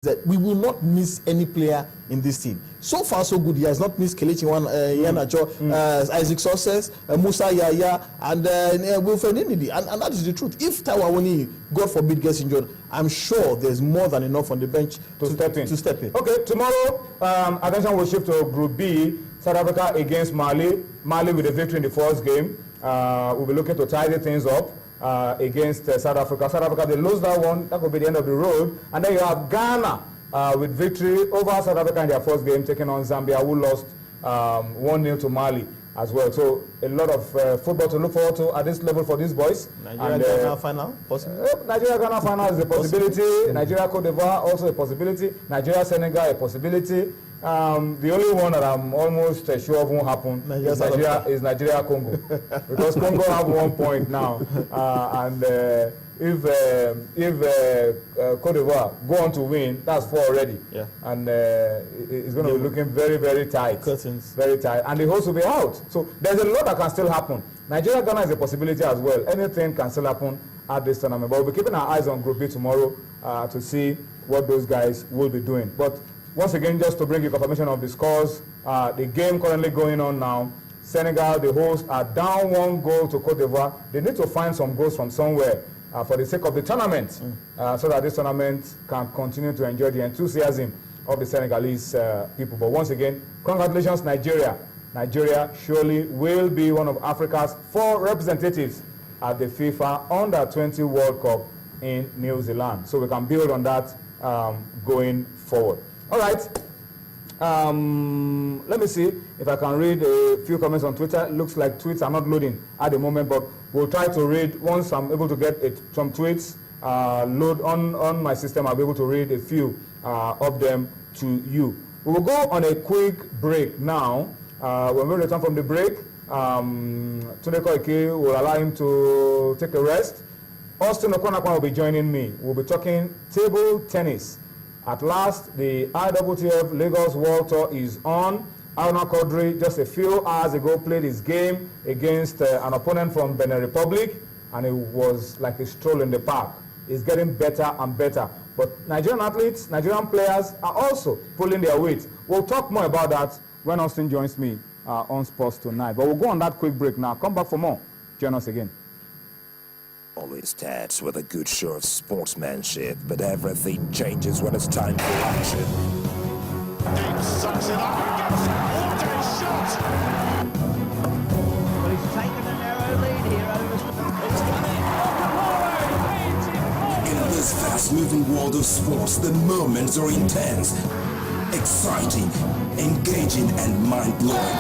that we will not miss any player in this team. So far, so good. He has not missed Kelechi Iheanacho, Isaac Success, Musa Yaya, and Wilfred Ndidi. And that is the truth. If Taiwo Awoniyi, God forbid, gets injured, I'm sure there's more than enough on the bench to step in. Okay, tomorrow, attention will shift to Group B. South Africa against Mali. Mali with a victory in the first game. We'll be looking to tidy things up against South Africa. South Africa, they lose that one. That could be the end of the road. And then you have Ghana with victory over South Africa in their first game, taking on Zambia, who lost 1-0 to Mali as well. So a lot of football to look forward to at this level for these boys. Nigeria-Ghana final, possible? Nigeria-Ghana final is a possibility. Nigeria-Cote d'Ivoire also a possibility. Nigeria-Senegal a possibility. The only one that I'm almost sure won't happen is Nigeria-Congo. Because Congo have 1 point now. And if Cote d'Ivoire go on to win, that's 4 already. Yeah. And it's going to be looking very, very tight. Curtains. Very tight. And the host will be out. So there's a lot that can still happen. Nigeria-Ghana is a possibility as well. Anything can still happen at this tournament. But we'll be keeping our eyes on Group B tomorrow to see what those guys will be doing. But once again, just to bring you confirmation of the scores, the game currently going on now, Senegal, the hosts, are down 1 goal to Cote d'Ivoire. They need to find some goals from somewhere for the sake of the tournament, so that this tournament can continue to enjoy the enthusiasm of the Senegalese people. But once again, congratulations, Nigeria. Nigeria surely will be one of Africa's 4 representatives at the FIFA Under-20 World Cup in New Zealand. So we can build on that going forward. All right. Let me see if I can read a few comments on Twitter. It looks like tweets are not loading at the moment, but we'll try to read. Once I'm able to get some tweets load on my system, I'll be able to read a few of them to you. We will go on a quick break now. When we return from the break, Tunde Koike will allow him to take a rest. Austin Okonakwa will be joining me. We'll be talking table tennis. At last, the ITTF Lagos World Tour is on. Haruna Quadri, just a few hours ago, played his game against an opponent from Benin Republic, and it was like a stroll in the park. It's getting better and better. But Nigerian athletes, Nigerian players are also pulling their weight. We'll talk more about that when Austin joins me on Sports Tonight. But we'll go on that quick break now. Come back for more. Join us again. Always starts with a good show of sportsmanship, but everything changes when it's time for action. Dave sucks it up and gets what a shot! Well, he's taken a narrow lead here over In this fast-moving world of sports, the moments are intense, exciting, engaging, and mind-blowing.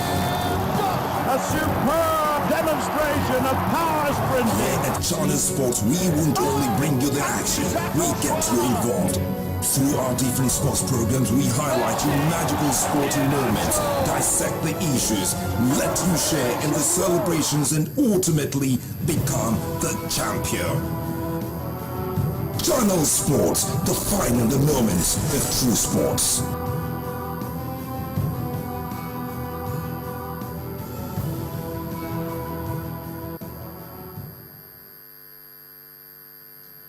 A superb demonstration of power sprinting. Here at China Sports, we won't only bring you the action, we get you involved. Through our different sports programs, we highlight your magical sporting moments, dissect the issues, let you share in the celebrations, and ultimately become the champion. Channel Sports, defining the moments of true sports.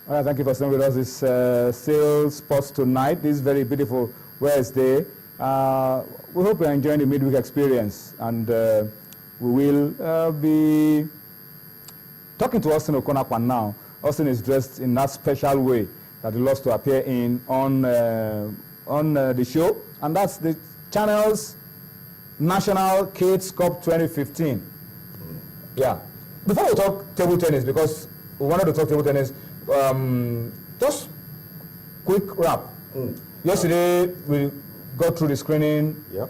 All right, thank you for staying with us. It's still Sports Tonight, this very beautiful Wednesday. We hope you're enjoying the midweek experience, and we will be talking to Austin Okonakwa now. Austin is dressed in that special way that he loves to appear in on the show, and that's the channel's National Kids Cup 2015. Yeah. Before we talk table tennis, because we wanted to talk table tennis, just quick wrap. Yesterday we got through the screening. Yep.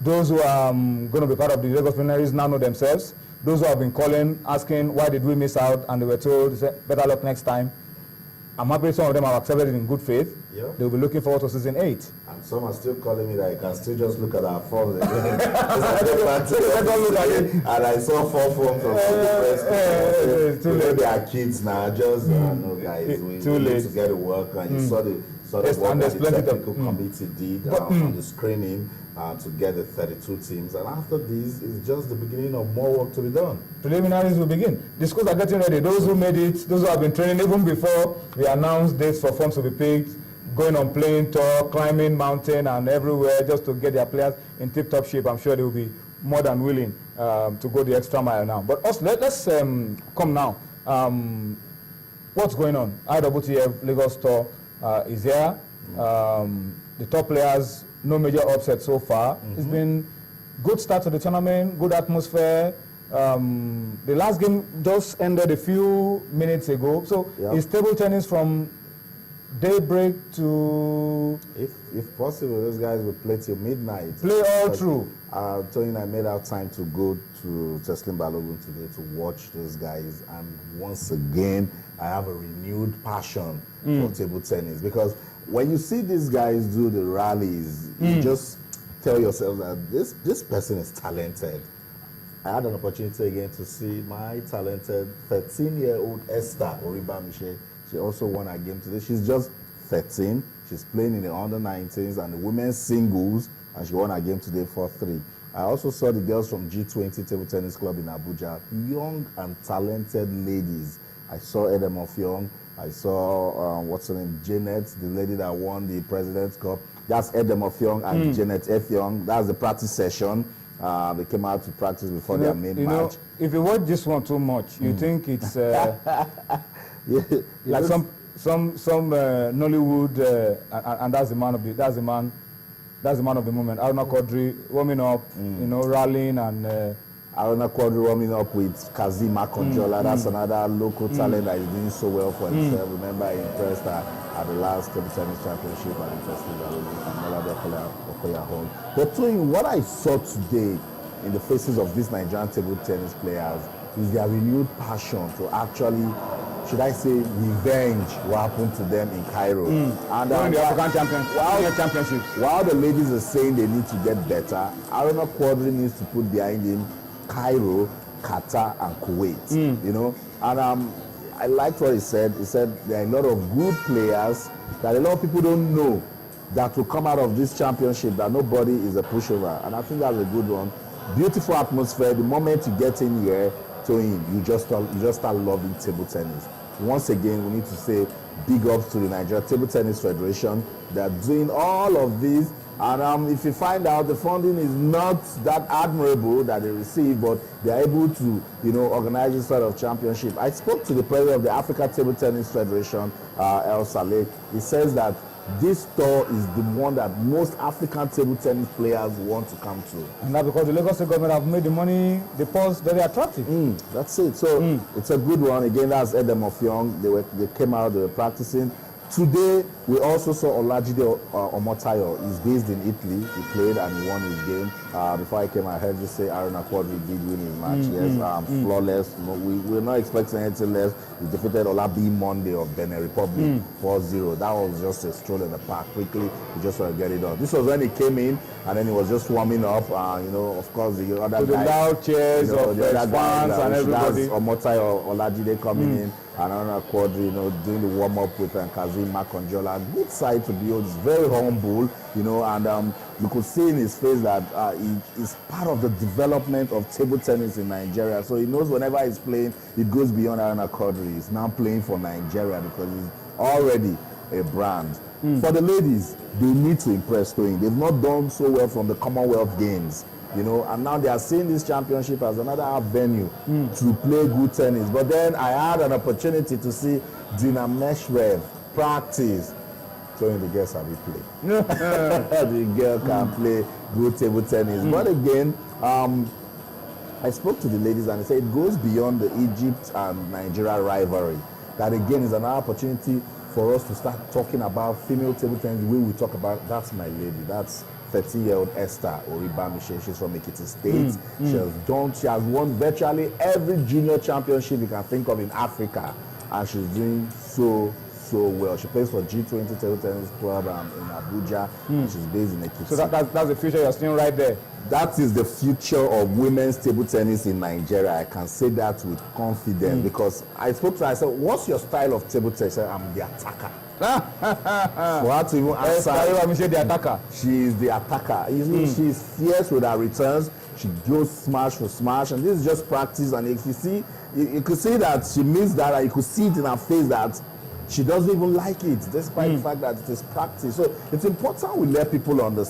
Those who are going to be part of the Lagos Luminaries now know themselves. Those who have been calling, asking why did we miss out, and they were told, better luck next time. I'm happy some of them have accepted it in good faith. Yep. They'll be looking forward to season 8. And some are still calling me that I can still just look at our phones again. And I saw 4 phones from the press. They are kids now, just no guys, we need to get to work, and you saw the work that the technical committee did on the screening to get the 32 teams. And after this, it's just the beginning of more work to be done. Preliminaries will begin. The schools are getting ready. Those who made it, those who have been training even before we announced dates for forms to be picked, going on playing tour, climbing mountain and everywhere just to get their players in tip-top shape. I'm sure they will be more than willing to go the extra mile now. But also, let's come now. What's going on? ITTF Lagos tour is here. The top players, no major upset so far. It's been good start to the tournament, good atmosphere. The last game just ended a few minutes ago. So is table tennis from daybreak to... If possible, those guys will play till midnight. Play all through. Tony and I made our time to go to Teslim Balogun today to watch those guys. And once again, I have a renewed passion for table tennis. Because when you see these guys do the rallies, you just tell yourself that this person is talented. I had an opportunity again to see my talented 13-year-old Esther Oribamiche. She also won her game today. She's just 13. She's playing in the under-19s and the women's singles, and she won her game today 4-3. I also saw the girls from G20 Table Tennis Club in Abuja, young and talented ladies. I saw Edem of Young. I saw, what's her name, Janet, the lady that won the President's Cup. That's Edem of Young and Janet F. Young. That's the practice session. They came out to practice before their main match. If you watch this one too much, you think it's like some Nollywood, and that's the man of the moment. Haruna Quadri warming up, rallying and. Haruna Quadri warming up with Kazima Konjola. That's another local talent that is doing so well for himself. Remember, he impressed at the last table tennis championship at the festival. But what I saw today in the faces of these Nigerian table tennis players is their renewed passion to actually, should I say, revenge what happened to them in Cairo. And the African championship. While the ladies are saying they need to get better, Haruna Quadri needs to put behind him Cairo, Qatar, and Kuwait. And I liked what he said. He said there are a lot of good players that a lot of people don't know that will come out of this championship, that nobody is a pushover. And I think that's a good one. Beautiful atmosphere. The moment you get in here, you just start loving table tennis. Once again, we need to say big ups to the Nigeria Table Tennis Federation. They're doing all of this. And if you find out the funding is not that admirable that they receive, but they're able to, organize this sort of championship. I spoke to the president of the Africa Table Tennis Federation, Sallay. He says that this tour is the one that most African table tennis players want to come to. And that's because the Lagos State government have made the pulse very attractive. That's it. So it's a good one. Again, that's Edem of Young. They came out, they were practicing. Today, we also saw Olajide Omotayo. He's based in Italy. He played and he won his game. Before I came, I heard you say Haruna Quadri did win his match. Yes, flawless. No, we're not expecting anything less. He defeated Olabi Monday of Benin Republic 4-0. That was just a stroll in the park. Quickly, he just wanted to get it done. This was when he came in, and then he was just warming up. Of course, the other guys. The loud cheers of the other fans and everybody. Omotayo, Olajide coming in. And Haruna Quadri, doing the warm-up with Kazima Konjola. Good side to behold. He's very humble, and you could see in his face that he is part of the development of table tennis in Nigeria. So he knows whenever he's playing, it goes beyond Haruna Quadri. He's now playing for Nigeria because he's already a brand. For the ladies, they need to impress Toyin. They've not done so well from the Commonwealth Games. And now they are seeing this championship as another avenue to play good tennis. But then I had an opportunity to see Dina Meshrev practice. So the girls have play. The girl can play good table tennis. But again, I spoke to the ladies and they said it goes beyond the Egypt and Nigeria rivalry. That again is another opportunity for us to start talking about female table tennis the way we talk about that's my lady. That's 13-year-old Esther Oribamiche. She's from Ekiti State. She has won virtually every junior championship you can think of in Africa, and she's doing so well. She plays for G20 Table Tennis Club in Abuja. And she's based in Ekiti. So that's the future you're seeing right there. That is the future of women's table tennis in Nigeria. I can say that with confidence because I spoke to her. I said, "What's your style of table tennis?" She said, "I'm the attacker." For her to even answer, the attacker. She is the attacker. She's fierce with her returns. She goes smash for smash, and this is just practice. And if you see, you could see that she means that, and you could see it in her face that she doesn't even like it, despite the fact that it is practice. So it's important we let people understand